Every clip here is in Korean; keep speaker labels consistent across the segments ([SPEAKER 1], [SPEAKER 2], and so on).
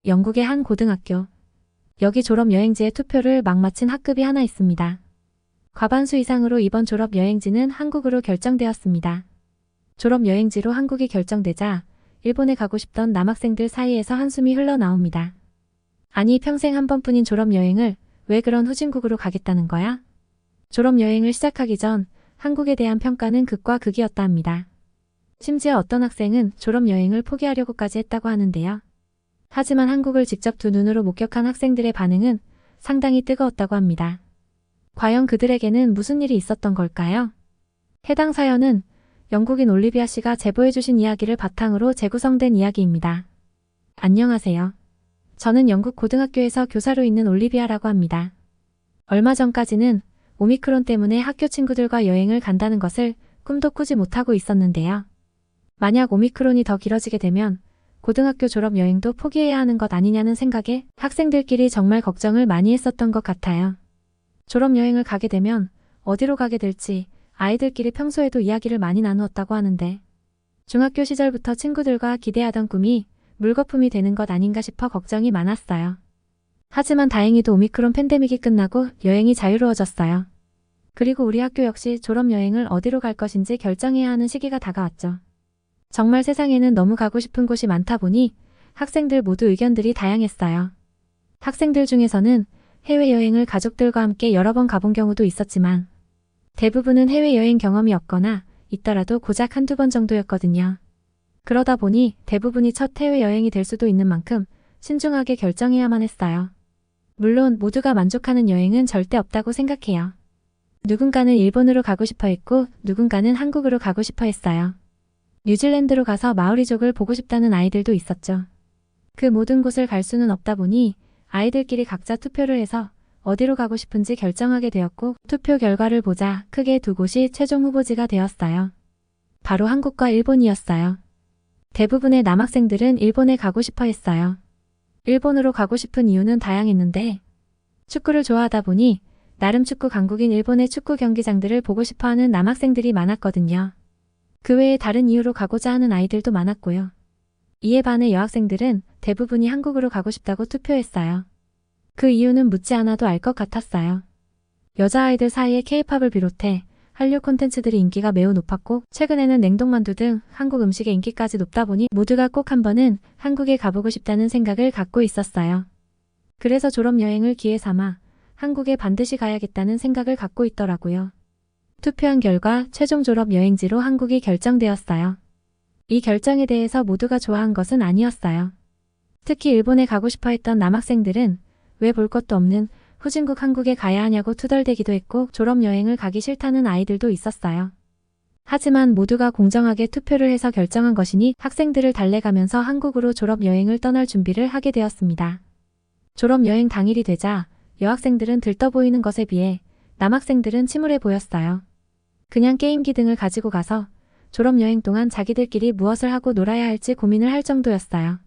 [SPEAKER 1] 영국의 한 고등학교. 여기 졸업여행지에 투표를 막 마친 학급이 하나 있습니다. 과반수 이상으로 이번 졸업여행지는 한국으로 결정되었습니다. 졸업여행지로 한국이 결정되자 일본에 가고 싶던 남학생들 사이에서 한숨이 흘러나옵니다. 아니, 평생 한 번뿐인 졸업여행을 왜 그런 후진국으로 가겠다는 거야? 졸업여행을 시작하기 전 한국에 대한 평가는 극과 극이었다 합니다. 심지어 어떤 학생은 졸업여행을 포기하려고까지 했다고 하는데요. 하지만 한국을 직접 두 눈으로 목격한 학생들의 반응은 상당히 뜨거웠다고 합니다. 과연 그들에게는 무슨 일이 있었던 걸까요? 해당 사연은 영국인 올리비아 씨가 제보해주신 이야기를 바탕으로 재구성된 이야기입니다. 안녕하세요. 저는 영국 고등학교에서 교사로 있는 올리비아라고 합니다. 얼마 전까지는 오미크론 때문에 학교 친구들과 여행을 간다는 것을 꿈도 꾸지 못하고 있었는데요. 만약 오미크론이 더 길어지게 되면 고등학교 졸업 여행도 포기해야 하는 것 아니냐는 생각에 학생들끼리 정말 걱정을 많이 했었던 것 같아요. 졸업 여행을 가게 되면 어디로 가게 될지 아이들끼리 평소에도 이야기를 많이 나누었다고 하는데 중학교 시절부터 친구들과 기대하던 꿈이 물거품이 되는 것 아닌가 싶어 걱정이 많았어요. 하지만 다행히도 오미크론 팬데믹이 끝나고 여행이 자유로워졌어요. 그리고 우리 학교 역시 졸업 여행을 어디로 갈 것인지 결정해야 하는 시기가 다가왔죠. 정말 세상에는 너무 가고 싶은 곳이 많다 보니 학생들 모두 의견들이 다양했어요. 학생들 중에서는 해외여행을 가족들과 함께 여러 번 가본 경우도 있었지만 대부분은 해외여행 경험이 없거나 있더라도 고작 한두 번 정도였거든요. 그러다 보니 대부분이 첫 해외여행이 될 수도 있는 만큼 신중하게 결정해야만 했어요. 물론 모두가 만족하는 여행은 절대 없다고 생각해요. 누군가는 일본으로 가고 싶어 했고 누군가는 한국으로 가고 싶어 했어요. 뉴질랜드로 가서 마오리족을 보고 싶다는 아이들도 있었죠. 그 모든 곳을 갈 수는 없다 보니 아이들끼리 각자 투표를 해서 어디로 가고 싶은지 결정하게 되었고 투표 결과를 보자 크게 두 곳이 최종 후보지가 되었어요. 바로 한국과 일본이었어요. 대부분의 남학생들은 일본에 가고 싶어 했어요. 일본으로 가고 싶은 이유는 다양했는데 축구를 좋아하다 보니 나름 축구 강국인 일본의 축구 경기장들을 보고 싶어하는 남학생들이 많았거든요. 그 외에 다른 이유로 가고자 하는 아이들도 많았고요. 이에 반해 여학생들은 대부분이 한국으로 가고 싶다고 투표했어요. 그 이유는 묻지 않아도 알 것 같았어요. 여자아이들 사이에 K-팝을 비롯해 한류 콘텐츠들이 인기가 매우 높았고 최근에는 냉동만두 등 한국 음식의 인기까지 높다 보니 모두가 꼭 한 번은 한국에 가보고 싶다는 생각을 갖고 있었어요. 그래서 졸업여행을 기회 삼아 한국에 반드시 가야겠다는 생각을 갖고 있더라고요. 투표한 결과 최종 졸업 여행지로 한국이 결정되었어요. 이 결정에 대해서 모두가 좋아한 것은 아니었어요. 특히 일본에 가고 싶어 했던 남학생들은 왜 볼 것도 없는 후진국 한국에 가야 하냐고 투덜대기도 했고 졸업 여행을 가기 싫다는 아이들도 있었어요. 하지만 모두가 공정하게 투표를 해서 결정한 것이니 학생들을 달래가면서 한국으로 졸업 여행을 떠날 준비를 하게 되었습니다. 졸업 여행 당일이 되자 여학생들은 들떠 보이는 것에 비해 남학생들은 침울해 보였어요. 그냥 게임기 등을 가지고 가서 졸업여행 동안 자기들끼리 무엇을 하고 놀아야 할지 고민을 할 정도였어요.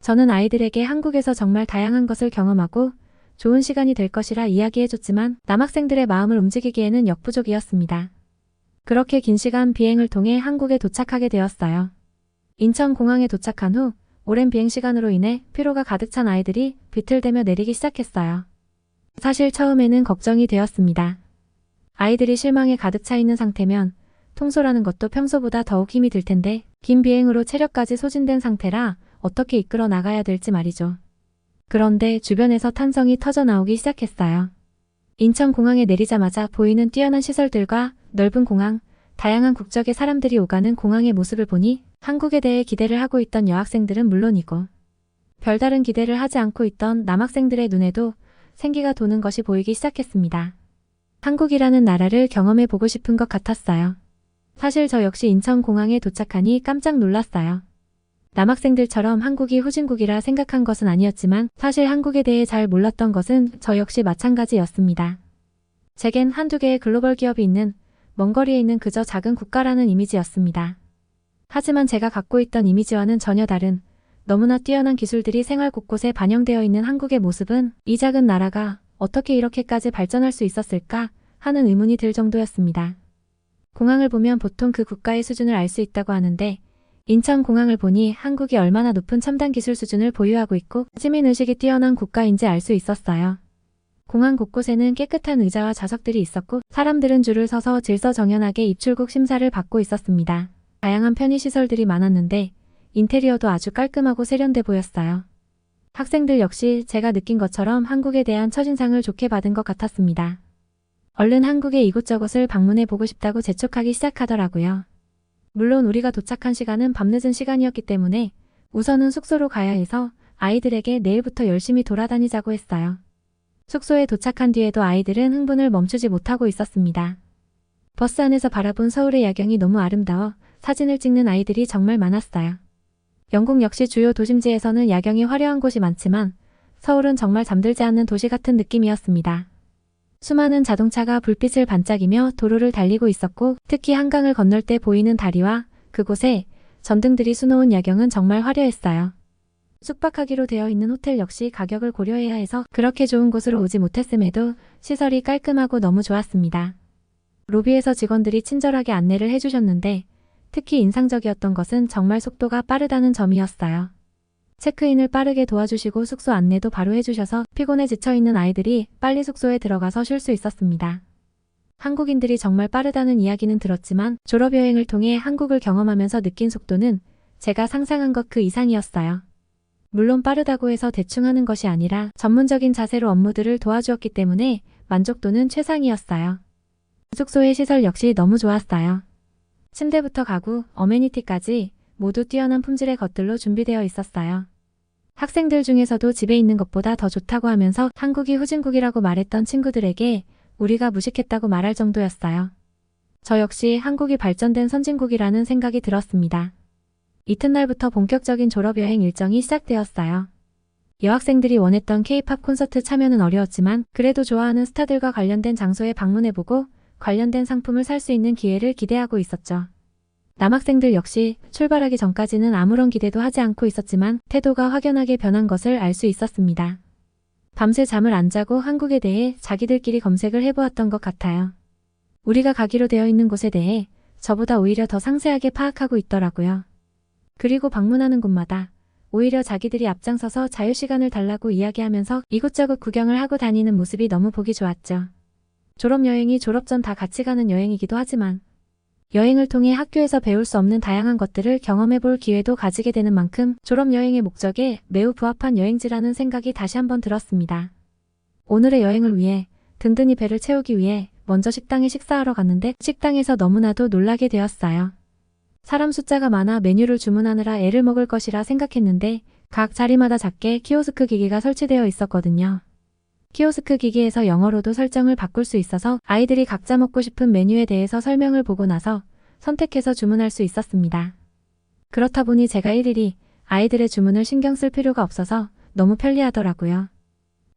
[SPEAKER 1] 저는 아이들에게 한국에서 정말 다양한 것을 경험하고 좋은 시간이 될 것이라 이야기해줬지만 남학생들의 마음을 움직이기에는 역부족이었습니다. 그렇게 긴 시간 비행을 통해 한국에 도착하게 되었어요. 인천공항에 도착한 후 오랜 비행시간으로 인해 피로가 가득 찬 아이들이 비틀대며 내리기 시작했어요. 사실 처음에는 걱정이 되었습니다. 아이들이 실망에 가득 차 있는 상태면 통솔하는 것도 평소보다 더욱 힘이 들 텐데 긴 비행으로 체력까지 소진된 상태라 어떻게 이끌어 나가야 될지 말이죠. 그런데 주변에서 탄성이 터져 나오기 시작했어요. 인천공항에 내리자마자 보이는 뛰어난 시설들과 넓은 공항, 다양한 국적의 사람들이 오가는 공항의 모습을 보니 한국에 대해 기대를 하고 있던 여학생들은 물론이고 별다른 기대를 하지 않고 있던 남학생들의 눈에도 생기가 도는 것이 보이기 시작했습니다. 한국이라는 나라를 경험해 보고 싶은 것 같았어요. 사실 저 역시 인천공항에 도착하니 깜짝 놀랐어요. 남학생들처럼 한국이 후진국이라 생각한 것은 아니었지만 사실 한국에 대해 잘 몰랐던 것은 저 역시 마찬가지였습니다. 제겐 한두 개의 글로벌 기업이 있는 먼 거리에 있는 그저 작은 국가라는 이미지였습니다. 하지만 제가 갖고 있던 이미지와는 전혀 다른 너무나 뛰어난 기술들이 생활 곳곳에 반영되어 있는 한국의 모습은 이 작은 나라가 어떻게 이렇게까지 발전할 수 있었을까 하는 의문이 들 정도였습니다. 공항을 보면 보통 그 국가의 수준을 알 수 있다고 하는데 인천공항을 보니 한국이 얼마나 높은 첨단 기술 수준을 보유하고 있고 시민의식이 뛰어난 국가인지 알 수 있었어요. 공항 곳곳에는 깨끗한 의자와 좌석들이 있었고 사람들은 줄을 서서 질서정연하게 입출국 심사를 받고 있었습니다. 다양한 편의시설들이 많았는데 인테리어도 아주 깔끔하고 세련돼 보였어요. 학생들 역시 제가 느낀 것처럼 한국에 대한 첫인상을 좋게 받은 것 같았습니다. 얼른 한국의 이곳저곳을 방문해 보고 싶다고 재촉하기 시작하더라고요. 물론 우리가 도착한 시간은 밤늦은 시간이었기 때문에 우선은 숙소로 가야 해서 아이들에게 내일부터 열심히 돌아다니자고 했어요. 숙소에 도착한 뒤에도 아이들은 흥분을 멈추지 못하고 있었습니다. 버스 안에서 바라본 서울의 야경이 너무 아름다워 사진을 찍는 아이들이 정말 많았어요. 영국 역시 주요 도심지에서는 야경이 화려한 곳이 많지만 서울은 정말 잠들지 않는 도시 같은 느낌이었습니다. 수많은 자동차가 불빛을 반짝이며 도로를 달리고 있었고 특히 한강을 건널 때 보이는 다리와 그곳에 전등들이 수놓은 야경은 정말 화려했어요. 숙박하기로 되어 있는 호텔 역시 가격을 고려해야 해서 그렇게 좋은 곳으로 오지 못했음에도 시설이 깔끔하고 너무 좋았습니다. 로비에서 직원들이 친절하게 안내를 해주셨는데 특히 인상적이었던 것은 정말 속도가 빠르다는 점이었어요. 체크인을 빠르게 도와주시고 숙소 안내도 바로 해주셔서 피곤해 지쳐있는 아이들이 빨리 숙소에 들어가서 쉴 수 있었습니다. 한국인들이 정말 빠르다는 이야기는 들었지만 졸업여행을 통해 한국을 경험하면서 느낀 속도는 제가 상상한 것 그 이상이었어요. 물론 빠르다고 해서 대충 하는 것이 아니라 전문적인 자세로 업무들을 도와주었기 때문에 만족도는 최상이었어요. 숙소의 시설 역시 너무 좋았어요. 침대부터 가구, 어메니티까지 모두 뛰어난 품질의 것들로 준비되어 있었어요. 학생들 중에서도 집에 있는 것보다 더 좋다고 하면서 한국이 후진국이라고 말했던 친구들에게 우리가 무식했다고 말할 정도였어요. 저 역시 한국이 발전된 선진국이라는 생각이 들었습니다. 이튿날부터 본격적인 졸업여행 일정이 시작되었어요. 여학생들이 원했던 K-팝 콘서트 참여는 어려웠지만 그래도 좋아하는 스타들과 관련된 장소에 방문해보고 관련된 상품을 살 수 있는 기회를 기대하고 있었죠. 남학생들 역시 출발하기 전까지는 아무런 기대도 하지 않고 있었지만 태도가 확연하게 변한 것을 알 수 있었습니다. 밤새 잠을 안 자고 한국에 대해 자기들끼리 검색을 해보았던 것 같아요. 우리가 가기로 되어 있는 곳에 대해 저보다 오히려 더 상세하게 파악하고 있더라고요. 그리고 방문하는 곳마다 오히려 자기들이 앞장서서 자유시간을 달라고 이야기하면서 이곳저곳 구경을 하고 다니는 모습이 너무 보기 좋았죠. 졸업여행이 졸업 전 다 같이 가는 여행이기도 하지만 여행을 통해 학교에서 배울 수 없는 다양한 것들을 경험해 볼 기회도 가지게 되는 만큼 졸업여행의 목적에 매우 부합한 여행지라는 생각이 다시 한번 들었습니다. 오늘의 여행을 위해 든든히 배를 채우기 위해 먼저 식당에 식사하러 갔는데 식당에서 너무나도 놀라게 되었어요. 사람 숫자가 많아 메뉴를 주문하느라 애를 먹을 것이라 생각했는데 각 자리마다 작게 키오스크 기기가 설치되어 있었거든요. 키오스크 기기에서 영어로도 설정을 바꿀 수 있어서 아이들이 각자 먹고 싶은 메뉴에 대해서 설명을 보고 나서 선택해서 주문할 수 있었습니다. 그렇다 보니 제가 일일이 아이들의 주문을 신경 쓸 필요가 없어서 너무 편리하더라고요.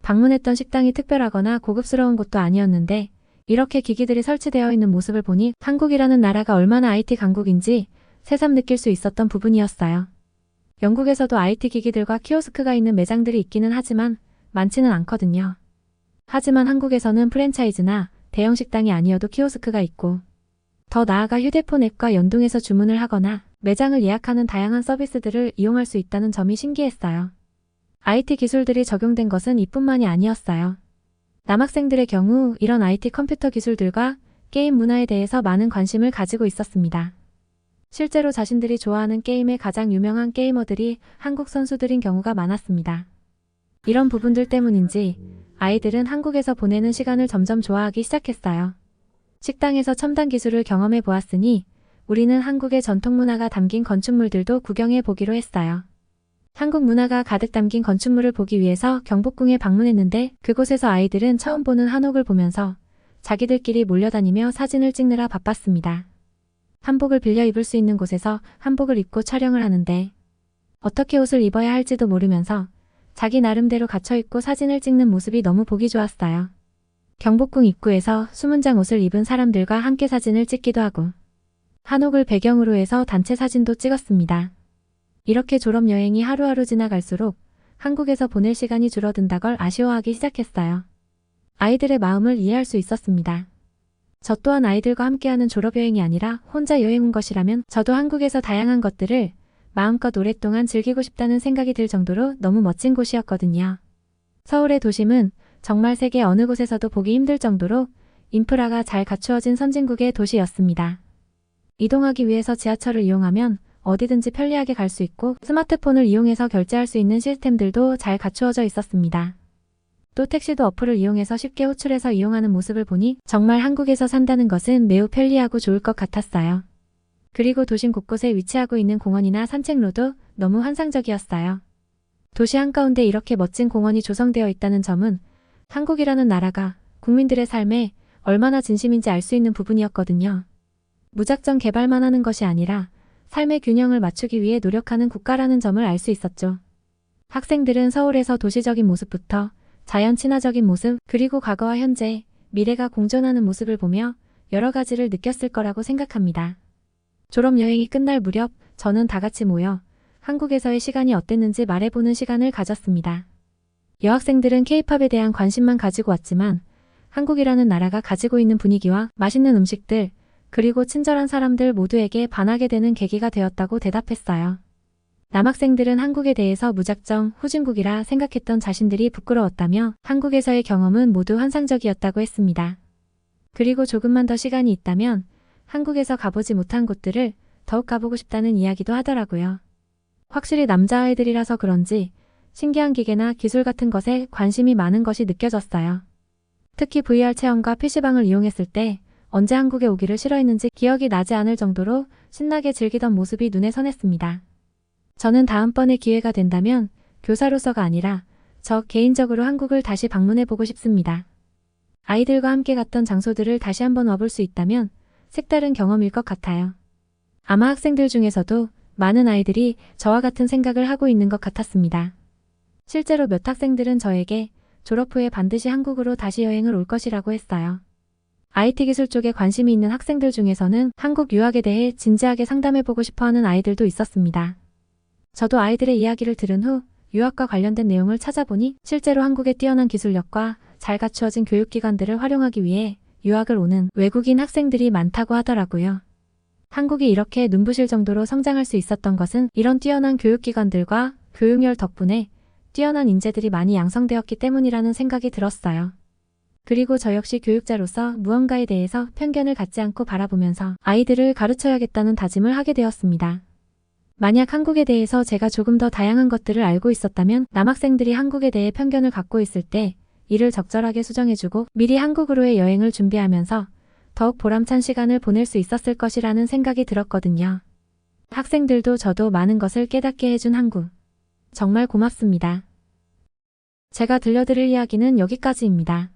[SPEAKER 1] 방문했던 식당이 특별하거나 고급스러운 곳도 아니었는데 이렇게 기기들이 설치되어 있는 모습을 보니 한국이라는 나라가 얼마나 IT 강국인지 새삼 느낄 수 있었던 부분이었어요. 영국에서도 IT 기기들과 키오스크가 있는 매장들이 있기는 하지만 많지는 않거든요. 하지만 한국에서는 프랜차이즈나 대형 식당이 아니어도 키오스크가 있고 더 나아가 휴대폰 앱과 연동해서 주문을 하거나 매장을 예약하는 다양한 서비스들을 이용할 수 있다는 점이 신기했어요. IT 기술들이 적용된 것은 이뿐만이 아니었어요. 남학생들의 경우 이런 IT 컴퓨터 기술들과 게임 문화에 대해서 많은 관심을 가지고 있었습니다. 실제로 자신들이 좋아하는 게임의 가장 유명한 게이머들이 한국 선수들인 경우가 많았습니다. 이런 부분들 때문인지 아이들은 한국에서 보내는 시간을 점점 좋아하기 시작했어요. 식당에서 첨단 기술을 경험해 보았으니 우리는 한국의 전통 문화가 담긴 건축물들도 구경해 보기로 했어요. 한국 문화가 가득 담긴 건축물을 보기 위해서 경복궁에 방문했는데 그곳에서 아이들은 처음 보는 한옥을 보면서 자기들끼리 몰려다니며 사진을 찍느라 바빴습니다. 한복을 빌려 입을 수 있는 곳에서 한복을 입고 촬영을 하는데 어떻게 옷을 입어야 할지도 모르면서 자기 나름대로 갇혀있고 사진을 찍는 모습이 너무 보기 좋았어요. 경복궁 입구에서 수문장 옷을 입은 사람들과 함께 사진을 찍기도 하고 한옥을 배경으로 해서 단체 사진도 찍었습니다. 이렇게 졸업여행이 하루하루 지나갈수록 한국에서 보낼 시간이 줄어든다 걸 아쉬워하기 시작했어요. 아이들의 마음을 이해할 수 있었습니다. 저 또한 아이들과 함께하는 졸업여행이 아니라 혼자 여행 온 것이라면 저도 한국에서 다양한 것들을 마음껏 오랫동안 즐기고 싶다는 생각이 들 정도로 너무 멋진 곳이었거든요. 서울의 도심은 정말 세계 어느 곳에서도 보기 힘들 정도로 인프라가 잘 갖추어진 선진국의 도시였습니다. 이동하기 위해서 지하철을 이용하면 어디든지 편리하게 갈 수 있고 스마트폰을 이용해서 결제할 수 있는 시스템들도 잘 갖추어져 있었습니다. 또 택시도 어플을 이용해서 쉽게 호출해서 이용하는 모습을 보니 정말 한국에서 산다는 것은 매우 편리하고 좋을 것 같았어요. 그리고 도심 곳곳에 위치하고 있는 공원이나 산책로도 너무 환상적이었어요. 도시 한가운데 이렇게 멋진 공원이 조성되어 있다는 점은 한국이라는 나라가 국민들의 삶에 얼마나 진심인지 알 수 있는 부분이었거든요. 무작정 개발만 하는 것이 아니라 삶의 균형을 맞추기 위해 노력하는 국가라는 점을 알 수 있었죠. 학생들은 서울에서 도시적인 모습부터 자연 친화적인 모습, 그리고 과거와 현재, 미래가 공존하는 모습을 보며 여러 가지를 느꼈을 거라고 생각합니다. 졸업여행이 끝날 무렵 저는 다 같이 모여 한국에서의 시간이 어땠는지 말해보는 시간을 가졌습니다. 여학생들은 K-팝에 대한 관심만 가지고 왔지만 한국이라는 나라가 가지고 있는 분위기와 맛있는 음식들, 그리고 친절한 사람들 모두에게 반하게 되는 계기가 되었다고 대답했어요. 남학생들은 한국에 대해서 무작정 후진국이라 생각했던 자신들이 부끄러웠다며 한국에서의 경험은 모두 환상적이었다고 했습니다. 그리고 조금만 더 시간이 있다면 한국에서 가보지 못한 곳들을 더욱 가보고 싶다는 이야기도 하더라고요. 확실히 남자아이들이라서 그런지 신기한 기계나 기술 같은 것에 관심이 많은 것이 느껴졌어요. 특히 VR 체험과 PC방을 이용했을 때 언제 한국에 오기를 싫어했는지 기억이 나지 않을 정도로 신나게 즐기던 모습이 눈에 선했습니다. 저는 다음번에 기회가 된다면 교사로서가 아니라 저 개인적으로 한국을 다시 방문해보고 싶습니다. 아이들과 함께 갔던 장소들을 다시 한번 와볼 수 있다면 색다른 경험일 것 같아요. 아마 학생들 중에서도 많은 아이들이 저와 같은 생각을 하고 있는 것 같았습니다. 실제로 몇 학생들은 저에게 졸업 후에 반드시 한국으로 다시 여행을 올 것이라고 했어요. IT 기술 쪽에 관심이 있는 학생들 중에서는 한국 유학에 대해 진지하게 상담해보고 싶어하는 아이들도 있었습니다. 저도 아이들의 이야기를 들은 후 유학과 관련된 내용을 찾아보니 실제로 한국의 뛰어난 기술력과 잘 갖추어진 교육기관들을 활용하기 위해 유학을 오는 외국인 학생들이 많다고 하더라고요. 한국이 이렇게 눈부실 정도로 성장할 수 있었던 것은 이런 뛰어난 교육기관들과 교육열 덕분에 뛰어난 인재들이 많이 양성되었기 때문이라는 생각이 들었어요. 그리고 저 역시 교육자로서 무언가에 대해서 편견을 갖지 않고 바라보면서 아이들을 가르쳐야겠다는 다짐을 하게 되었습니다. 만약 한국에 대해서 제가 조금 더 다양한 것들을 알고 있었다면 남학생들이 한국에 대해 편견을 갖고 있을 때 이를 적절하게 수정해주고 미리 한국으로의 여행을 준비하면서 더욱 보람찬 시간을 보낼 수 있었을 것이라는 생각이 들었거든요. 학생들도 저도 많은 것을 깨닫게 해준 한국. 정말 고맙습니다. 제가 들려드릴 이야기는 여기까지입니다.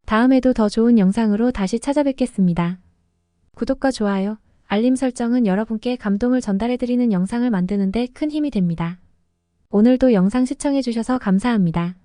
[SPEAKER 1] 다음에도 더 좋은 영상으로 다시 찾아뵙겠습니다. 구독과 좋아요, 알림 설정은 여러분께 감동을 전달해드리는 영상을 만드는 데 큰 힘이 됩니다. 오늘도 영상 시청해주셔서 감사합니다.